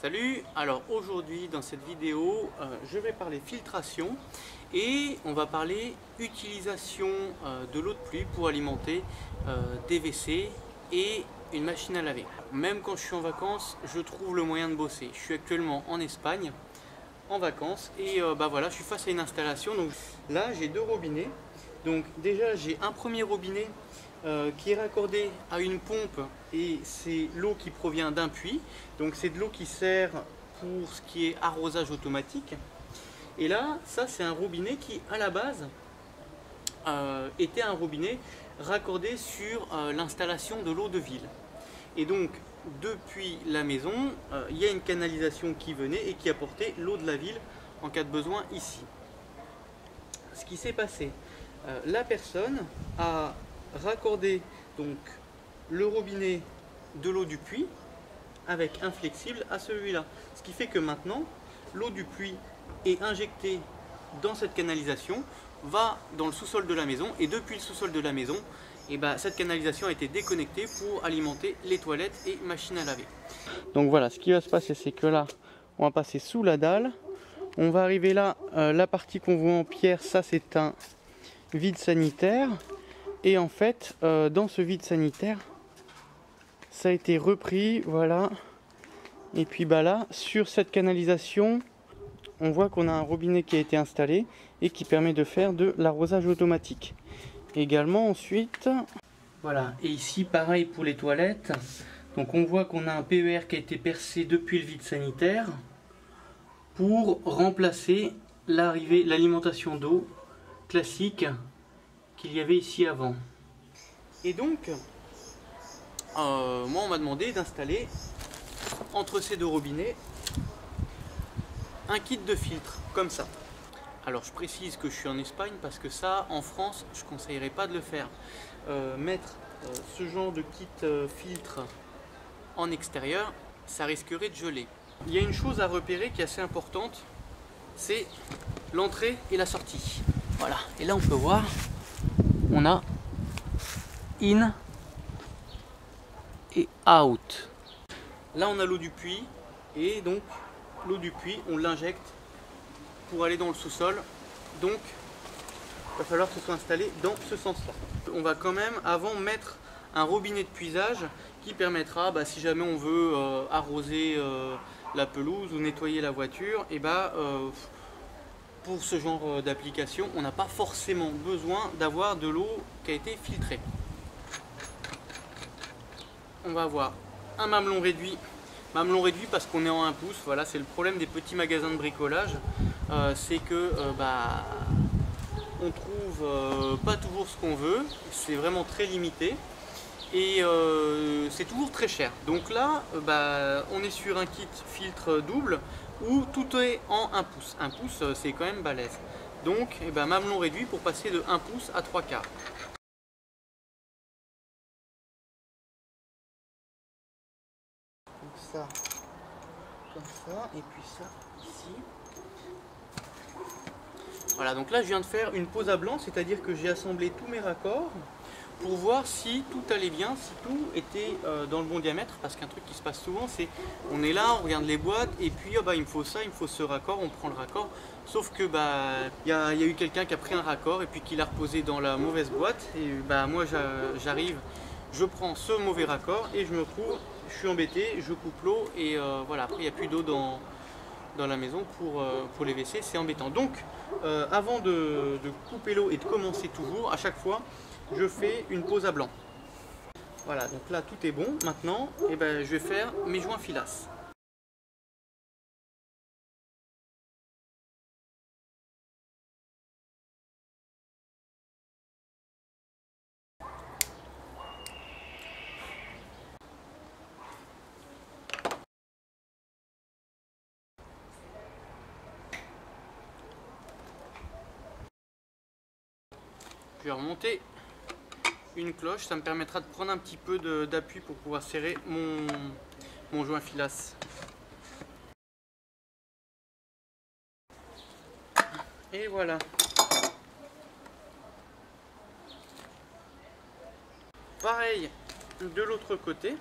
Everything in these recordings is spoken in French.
Salut, alors aujourd'hui dans cette vidéo je vais parler filtration et on va parler utilisation de l'eau de pluie pour alimenter des WC et une machine à laver. Même quand je suis en vacances, je trouve le moyen de bosser. Je suis actuellement en Espagne en vacances et voilà, je suis face à une installation. Donc là j'ai deux robinets. Donc déjà j'ai un premier robinet qui est raccordé à une pompe et c'est l'eau qui provient d'un puits. Donc c'est de l'eau qui sert pour ce qui est arrosage automatique. Et là, ça c'est un robinet qui à la base était un robinet raccordé sur l'installation de l'eau de ville. Et donc depuis la maison, il y a une canalisation qui venait et qui apportait l'eau de la ville en cas de besoin ici. Ce qui s'est passé, la personne a raccordé donc le robinet de l'eau du puits avec un flexible à celui-là. Ce qui fait que maintenant, l'eau du puits est injectée dans cette canalisation, va dans le sous-sol de la maison et depuis le sous-sol de la maison, cette canalisation a été déconnectée pour alimenter les toilettes et machines à laver. Donc voilà, ce qui va se passer, c'est que là, on va passer sous la dalle. On va arriver là, la partie qu'on voit en pierre, ça c'est un vide sanitaire. Et en fait, dans ce vide sanitaire, ça a été repris, voilà. Et puis là, sur cette canalisation, on voit qu'on a un robinet qui a été installé et qui permet de faire de l'arrosage automatique. Également ensuite, voilà. Et ici, pareil pour les toilettes. Donc on voit qu'on a un PER qui a été percé depuis le vide sanitaire pour remplacer l'alimentation d'eau classique qu'il y avait ici avant. Et donc, moi on m'a demandé d'installer entre ces deux robinets un kit de filtre, comme ça. Alors je précise que je suis en Espagne parce que ça, en France, je ne conseillerais pas de le faire. Mettre ce genre de kit filtre en extérieur, ça risquerait de geler. Il y a une chose à repérer qui est assez importante, c'est l'entrée et la sortie. Voilà, et là on peut voir, on a in et out. Là on a l'eau du puits et donc l'eau du puits on l'injecte pour aller dans le sous-sol. Donc il va falloir que ce soit installé dans ce sens-là. On va quand même avant mettre un robinet de puisage qui permettra, si jamais on veut arroser la pelouse ou nettoyer la voiture, pour ce genre d'application, on n'a pas forcément besoin d'avoir de l'eau qui a été filtrée. On va avoir un mamelon réduit parce qu'on est en 1 pouce. Voilà, c'est le problème des petits magasins de bricolage, c'est que on trouve pas toujours ce qu'on veut, c'est vraiment très limité et c'est toujours très cher. Donc là, on est sur un kit filtre double où tout est en 1 pouce. 1 pouce, c'est quand même balèze. Donc, mamelon réduit pour passer de 1 pouce à 3/4. Donc ça, comme ça, et puis ça ici. Voilà, donc là je viens de faire une pose à blanc, c'est-à-dire que j'ai assemblé tous mes raccords pour voir si tout allait bien, si tout était dans le bon diamètre, parce qu'un truc qui se passe souvent, c'est on est là, on regarde les boîtes, et puis il me faut ça, il me faut ce raccord, on prend le raccord, sauf que y a eu quelqu'un qui a pris un raccord et puis qui l'a reposé dans la mauvaise boîte, et moi j'arrive, je prends ce mauvais raccord et je me retrouve, je suis embêté, je coupe l'eau, et voilà, après il n'y a plus d'eau dans la maison pour les WC, c'est embêtant. Donc avant de couper l'eau et de commencer toujours, à chaque fois je fais une pose à blanc. Voilà, donc là tout est bon. Maintenant je vais faire mes joints filasse. Je vais remonter une cloche, ça me permettra de prendre un petit peu d'appui pour pouvoir serrer mon joint filasse. Et voilà. Pareil de l'autre côté.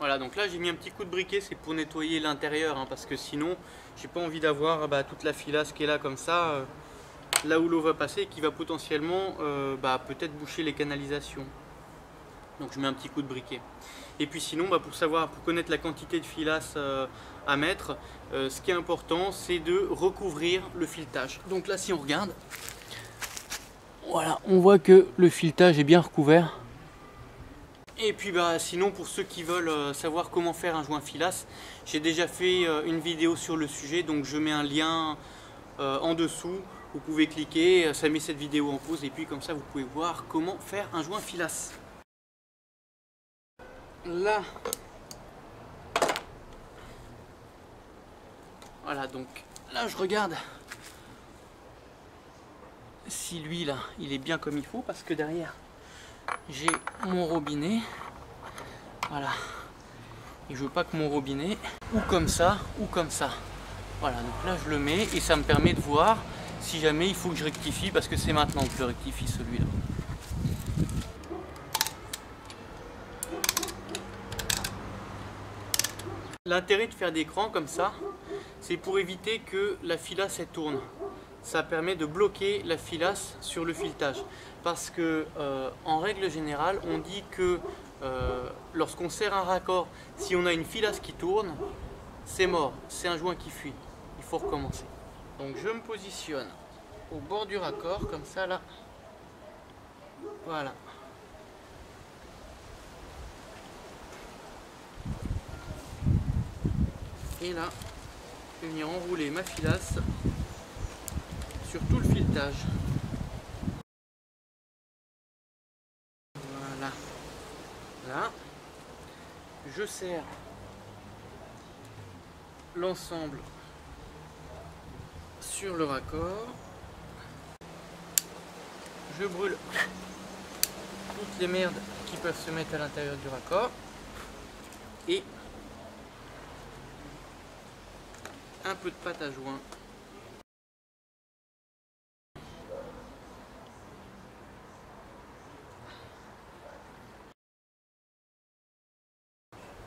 Voilà, donc là j'ai mis un petit coup de briquet, c'est pour nettoyer l'intérieur, hein, parce que sinon j'ai pas envie d'avoir toute la filasse qui est là comme ça, là où l'eau va passer et qui va potentiellement peut-être boucher les canalisations. Donc je mets un petit coup de briquet. Et puis sinon, pour connaître la quantité de filasse à mettre, ce qui est important, c'est de recouvrir le filetage. Donc là, si on regarde, voilà, on voit que le filetage est bien recouvert. Et puis sinon, pour ceux qui veulent savoir comment faire un joint filasse, j'ai déjà fait une vidéo sur le sujet, donc je mets un lien en dessous. Vous pouvez cliquer, ça met cette vidéo en pause, et puis comme ça vous pouvez voir comment faire un joint filasse. Là, voilà, donc là je regarde si lui là il est bien comme il faut, parce que derrière j'ai mon robinet, voilà, et je veux pas que mon robinet ou comme ça ou comme ça, voilà, donc là je le mets et ça me permet de voir si jamais il faut que je rectifie, parce que c'est maintenant que je rectifie celui-là. L'intérêt de faire des crans comme ça, c'est pour éviter que la filasse elle tourne. Ça permet de bloquer la filasse sur le filetage. Parce que en règle générale, on dit que lorsqu'on serre un raccord, si on a une filasse qui tourne, c'est mort, c'est un joint qui fuit. Il faut recommencer. Donc je me positionne au bord du raccord, comme ça là. Voilà. Et là, je vais venir enrouler ma filasse sur tout le filetage. Voilà. Là, je serre l'ensemble sur le raccord. Je brûle toutes les merdes qui peuvent se mettre à l'intérieur du raccord. Et un peu de pâte à joint.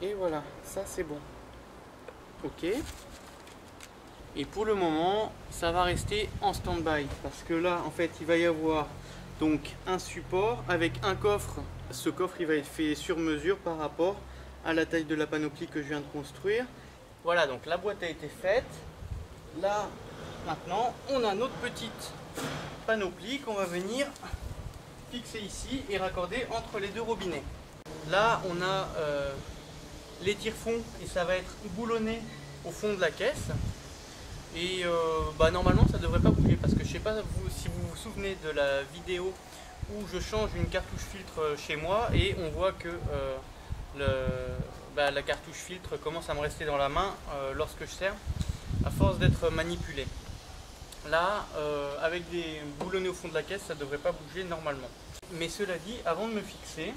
Et voilà, ça c'est bon. Ok. Et pour le moment, ça va rester en stand-by. Parce que là, en fait, il va y avoir donc un support avec un coffre. Ce coffre, il va être fait sur mesure par rapport à la taille de la panoplie que je viens de construire. Voilà, donc la boîte a été faite. Là, maintenant, on a notre petite panoplie qu'on va venir fixer ici et raccorder entre les deux robinets. Là, on a les tire-fonds et ça va être boulonné au fond de la caisse. Et normalement, ça ne devrait pas bouger parce que je ne sais pas si vous vous souvenez de la vidéo où je change une cartouche filtre chez moi et on voit que la cartouche filtre commence à me rester dans la main lorsque je serre, à force d'être manipulé. Là, avec des boulonnés au fond de la caisse, ça ne devrait pas bouger normalement. Mais cela dit, avant de me fixer,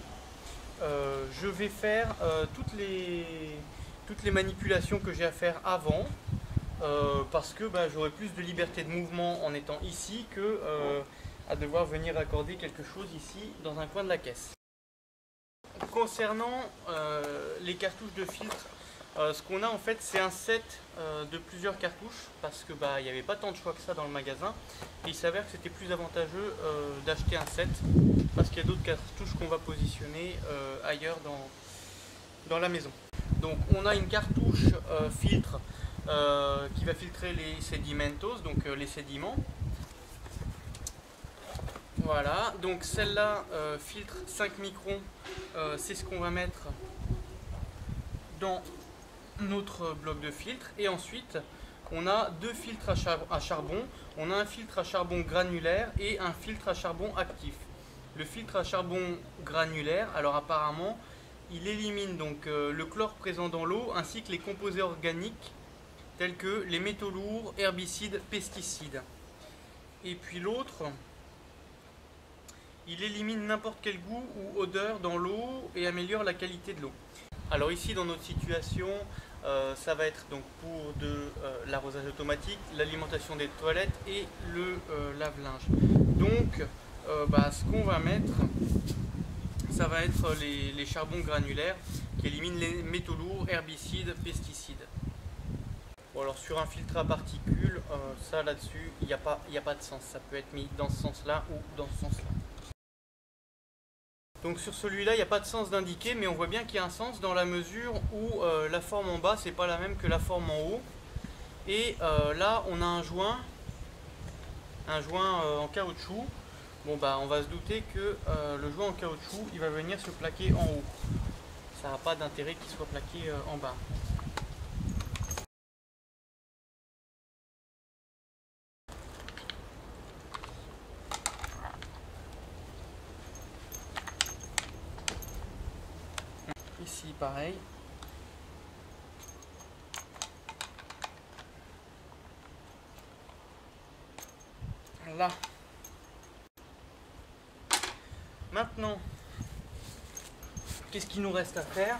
je vais faire toutes les manipulations que j'ai à faire avant, parce que j'aurai plus de liberté de mouvement en étant ici que à devoir venir accorder quelque chose ici dans un coin de la caisse. Concernant les cartouches de filtre, ce qu'on a en fait c'est un set de plusieurs cartouches parce que il n'y avait pas tant de choix que ça dans le magasin et il s'avère que c'était plus avantageux d'acheter un set parce qu'il y a d'autres cartouches qu'on va positionner ailleurs dans la maison. Donc on a une cartouche filtre qui va filtrer les sedimentos, donc les sédiments. Voilà, donc celle-là filtre 5 microns, c'est ce qu'on va mettre dans notre bloc de filtre. Et ensuite on a deux filtres à charbon, on a un filtre à charbon granulaire et un filtre à charbon actif. Le filtre à charbon granulaire, alors apparemment il élimine donc le chlore présent dans l'eau ainsi que les composés organiques tels que les métaux lourds, herbicides, pesticides. Et puis l'autre, il élimine n'importe quel goût ou odeur dans l'eau et améliore la qualité de l'eau. Alors ici dans notre situation, ça va être donc pour l'arrosage automatique, l'alimentation des toilettes et le lave-linge. Donc ce qu'on va mettre, ça va être les charbons granulaires qui qui élimine les métaux lourds, herbicides, pesticides. Bon, alors sur un filtre à particules, ça là-dessus, il n'y a pas de sens. Ça peut être mis dans ce sens-là ou dans ce sens-là. Donc sur celui-là, il n'y a pas de sens d'indiquer, mais on voit bien qu'il y a un sens dans la mesure où la forme en bas, c'est pas la même que la forme en haut. Et là, on a un joint en caoutchouc. Bon bah, on va se douter que le joint en caoutchouc, il va venir se plaquer en haut. Ça n'a pas d'intérêt qu'il soit plaqué en bas. Ici, pareil. Là. Maintenant, qu'est-ce qu'il nous reste à faire?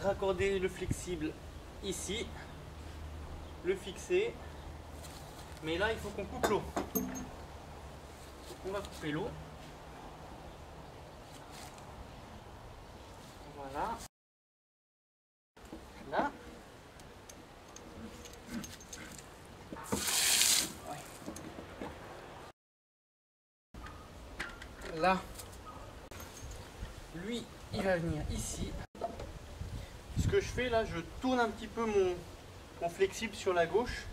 Raccorder le flexible ici, le fixer. Mais là, il faut qu'on coupe l'eau. On va couper l'eau. Voilà. Là. Ouais. Là. Lui, il va venir ici. Ce que je fais là, je tourne un petit peu mon flexible sur la gauche.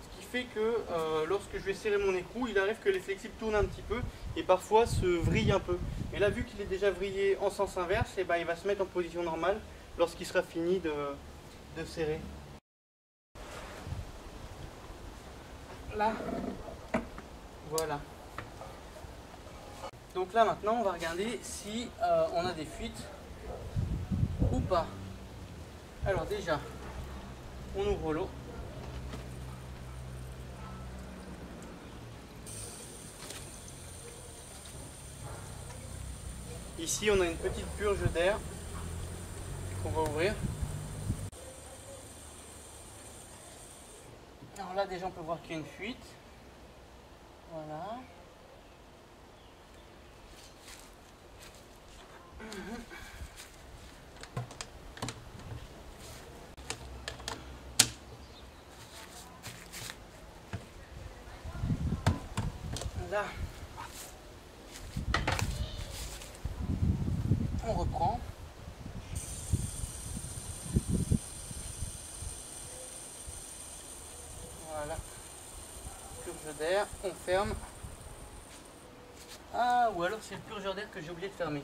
Ce qui fait que lorsque je vais serrer mon écrou, il arrive que les flexibles tournent un petit peu et parfois se vrillent un peu. Et là, vu qu'il est déjà vrillé en sens inverse, et ben, il va se mettre en position normale lorsqu'il sera fini de serrer. Là, voilà. Donc là maintenant, on va regarder si on a des fuites ou pas. Alors déjà, on ouvre l'eau. Ici, on a une petite purge d'air qu'on va ouvrir. Alors là, déjà, on peut voir qu'il y a une fuite. Voilà. Là, on reprend. Voilà. Purge d'air, on ferme. Ah, ou alors c'est le purgeur d'air que j'ai oublié de fermer.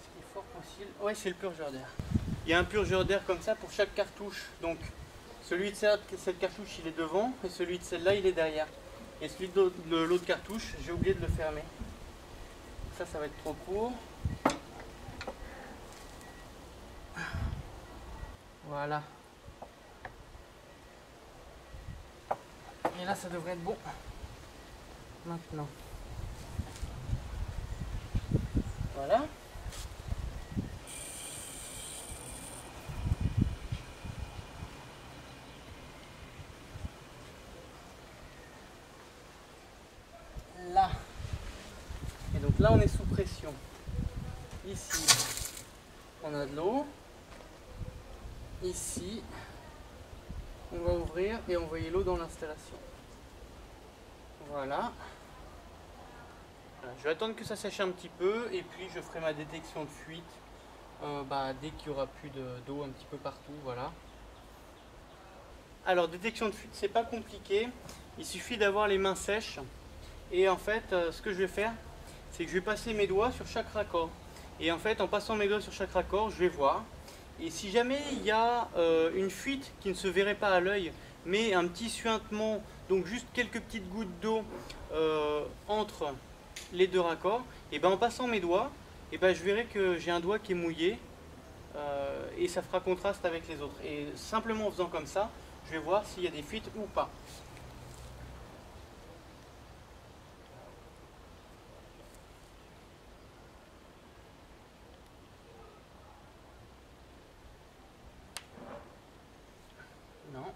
Ce qui est fort possible. Ouais, c'est le purgeur d'air. Il y a un purgeur d'air comme ça pour chaque cartouche. Donc, celui de cette cartouche, il est devant, et celui de celle-là, il est derrière. Et celui de l'autre cartouche, j'ai oublié de le fermer. Ça va être trop court. Voilà. Et là, ça devrait être bon. Maintenant. Voilà. Là. Et donc là, on est sous pression. Ici, on a de l'eau. Ici, on va ouvrir et envoyer l'eau dans l'installation. Voilà. Je vais attendre que ça sèche un petit peu et puis je ferai ma détection de fuite dès qu'il n'y aura plus d'eau un petit peu partout. Voilà. Alors, détection de fuite, c'est pas compliqué. Il suffit d'avoir les mains sèches. Et en fait, ce que je vais faire, c'est que je vais passer mes doigts sur chaque raccord. Et en fait, en passant mes doigts sur chaque raccord, je vais voir. Et si jamais il y a une fuite qui ne se verrait pas à l'œil, mais un petit suintement, donc juste quelques petites gouttes d'eau entre les deux raccords, et ben en passant mes doigts, et ben je verrai que j'ai un doigt qui est mouillé et ça fera contraste avec les autres. Et simplement en faisant comme ça, je vais voir s'il y a des fuites ou pas. Non.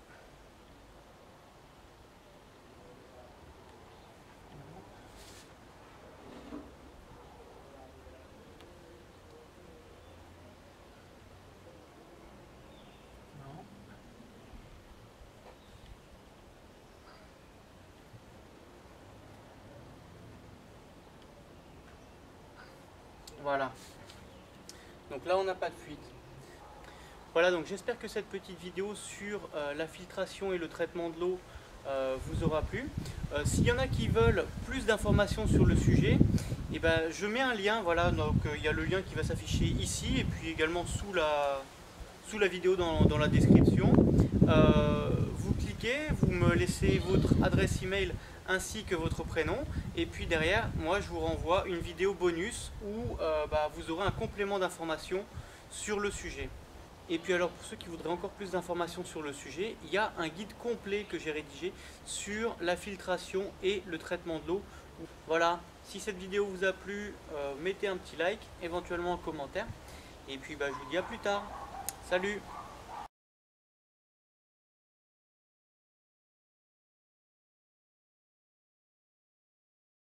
Voilà. Donc là on n'a pas de fuite. Voilà, donc j'espère que cette petite vidéo sur la filtration et le traitement de l'eau vous aura plu. S'il y en a qui veulent plus d'informations sur le sujet, eh ben, je mets un lien, voilà, donc il y a le lien qui va s'afficher ici et puis également sous la vidéo dans la description. Vous cliquez, vous me laissez votre adresse email ainsi que votre prénom et puis derrière, moi je vous renvoie une vidéo bonus où vous aurez un complément d'informations sur le sujet. Et puis alors pour ceux qui voudraient encore plus d'informations sur le sujet, il y a un guide complet que j'ai rédigé sur la filtration et le traitement de l'eau. Voilà, si cette vidéo vous a plu, mettez un petit like, éventuellement un commentaire. Et puis je vous dis à plus tard. Salut!